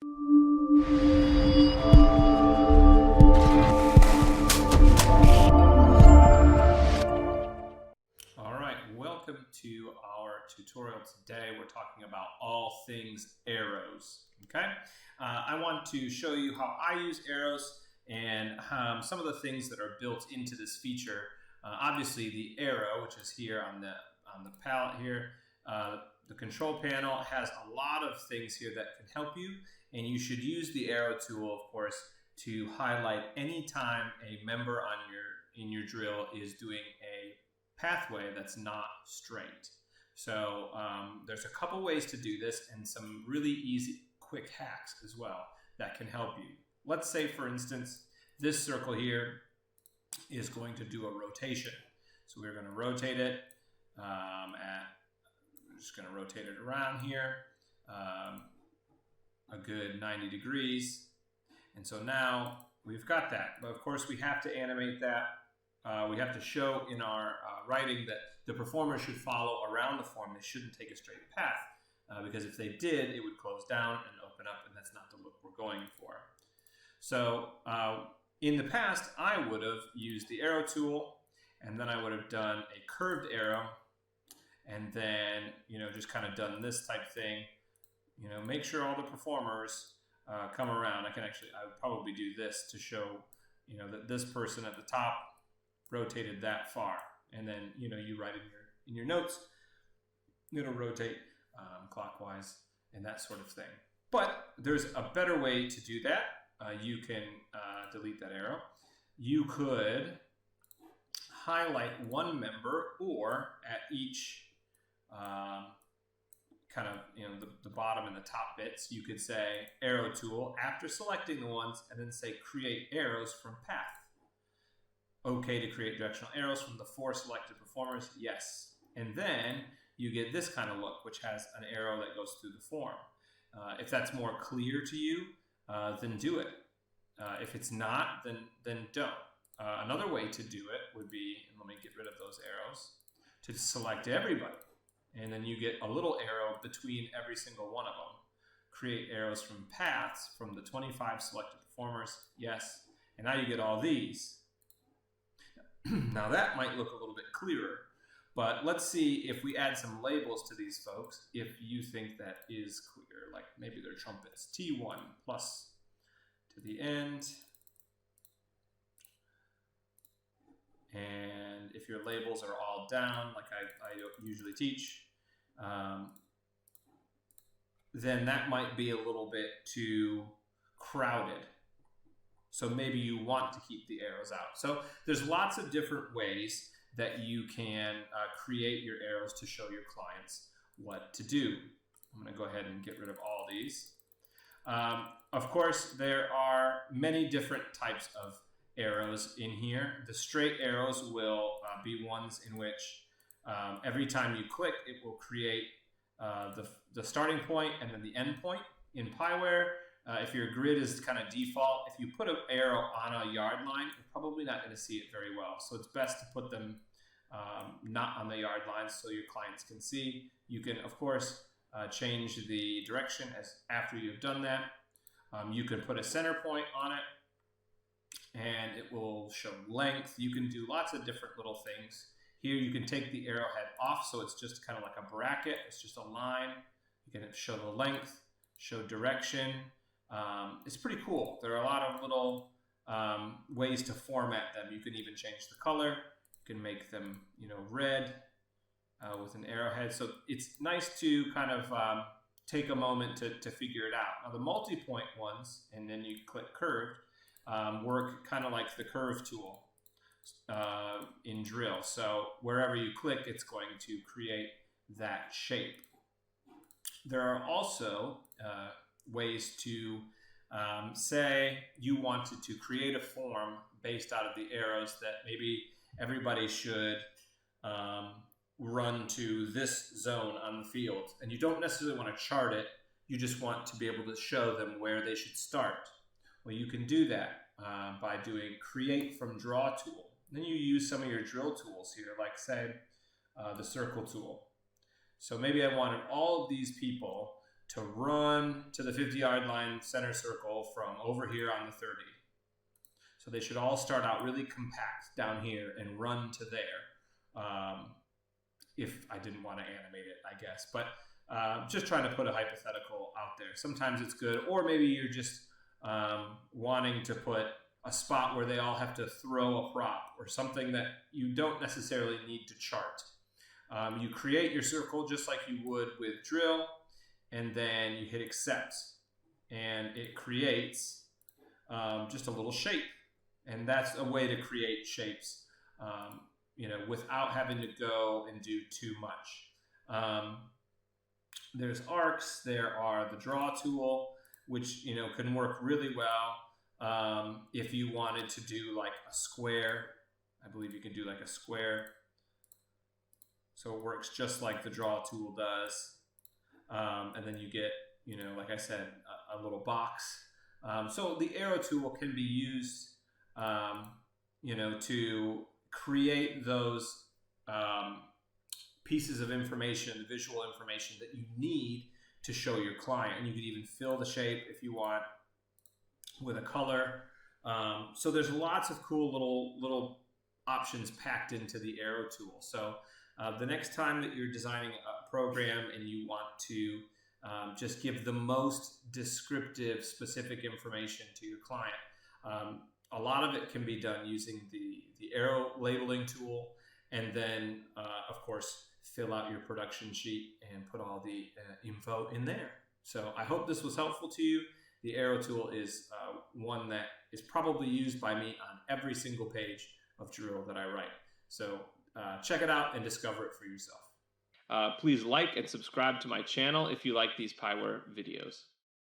All right, welcome to our tutorial today. We're talking about all things arrows, okay? I want to show you how I use arrows and some of the things that are built into this feature. Obviously, the arrow, which is here on the palette here, the control panel has a lot of things here that can help you, and you should use the arrow tool, of course, to highlight any time a member on in your drill is doing a pathway that's not straight. So there's a couple ways to do this and some really easy, quick hacks as well that can help you. Let's say, for instance, this circle here is going to do a rotation. So we're going to rotate it we're just going to rotate it around here a good 90 degrees. And so now we've got that. But of course, we have to animate that. We have to show in our writing that the performer should follow around the form. They shouldn't take a straight path because if they did, it would close down and open up, and that's not the look we're going for. So in the past, I would have used the arrow tool, and then I would have done a curved arrow, and then just kind of done this type thing. Make sure all the performers come around. I would probably do this to show that this person at the top rotated that far, and then you write in your notes, rotate clockwise and that sort of thing. But there's a better way to do that. You can delete that arrow. You could highlight one member, or at each kind of the bottom and the top bits, you could say arrow tool after selecting the ones, and then say create arrows from path. Okay to create directional arrows from the 4 selected performers, yes. And then you get this kind of look, which has an arrow that goes through the form. If that's more clear to you, then do it. If it's not, then don't. Another way to do it would be, and let me get rid of those arrows, to select everybody. And then you get a little arrow between every single one of them. Create arrows from paths from the 25 selected performers, yes. And now you get all these. Now that might look a little bit clearer, but let's see if we add some labels to these folks, if you think that is clear, like maybe they're trumpets. T1 plus to the end. And if your labels are all down, like I usually teach, then that might be a little bit too crowded. So maybe you want to keep the arrows out. So there's lots of different ways that you can create your arrows to show your clients what to do. I'm going to go ahead and get rid of all these. Of course, there are many different types of arrows in here. The straight arrows will be ones in which every time you click, it will create the starting point and then the end point. In Pyware, if your grid is kind of default, if you put an arrow on a yard line, you're probably not going to see it very well. So it's best to put them not on the yard lines so your clients can see. You can, of course, change the direction after you've done that. You can put a center point on it, and it will show length. You can do lots of different little things. Here you can take the arrowhead off, so it's just kind of like a bracket. It's just a line. You can show the length, show direction. It's pretty cool. There are a lot of little ways to format them. You can even change the color. You can make them, red with an arrowhead. So it's nice to kind of take a moment to figure it out. Now the multi-point ones, and then you click curved, work kind of like the curve tool in drill. So wherever you click, it's going to create that shape. There are also ways to say you wanted to create a form based out of the arrows that maybe everybody should run to this zone on the field. And you don't necessarily want to chart it. You just want to be able to show them where they should start. Well, you can do that by doing create from draw tool. Then you use some of your drill tools here, like say the circle tool. So maybe I wanted all of these people to run to the 50-yard line center circle from over here on the 30. So they should all start out really compact down here and run to there. If I didn't want to animate it, I guess. But just trying to put a hypothetical out there. Sometimes it's good, or maybe you're just wanting to put a spot where they all have to throw a prop or something that you don't necessarily need to chart. You create your circle just like you would with drill, and then you hit accept, and it creates just a little shape. And that's a way to create shapes, without having to go and do too much. There's arcs. There are the draw tool, which can work really well if you wanted to do like a square. I believe you can do like a square. So it works just like the draw tool does. And then you get, like I said, a little box. So the arrow tool can be used, to create those pieces of information, visual information that you need to show your client. And you could even fill the shape if you want with a color. So there's lots of cool little options packed into the arrow tool. So the next time that you're designing a program and you want to just give the most descriptive, specific information to your client, a lot of it can be done using the arrow labeling tool, and then, of course, fill out your production sheet and put all the info in there. So I hope this was helpful to you. The arrow tool is one that is probably used by me on every single page of drill that I write. So check it out and discover it for yourself. Please like and subscribe to my channel if you like these Pyware videos.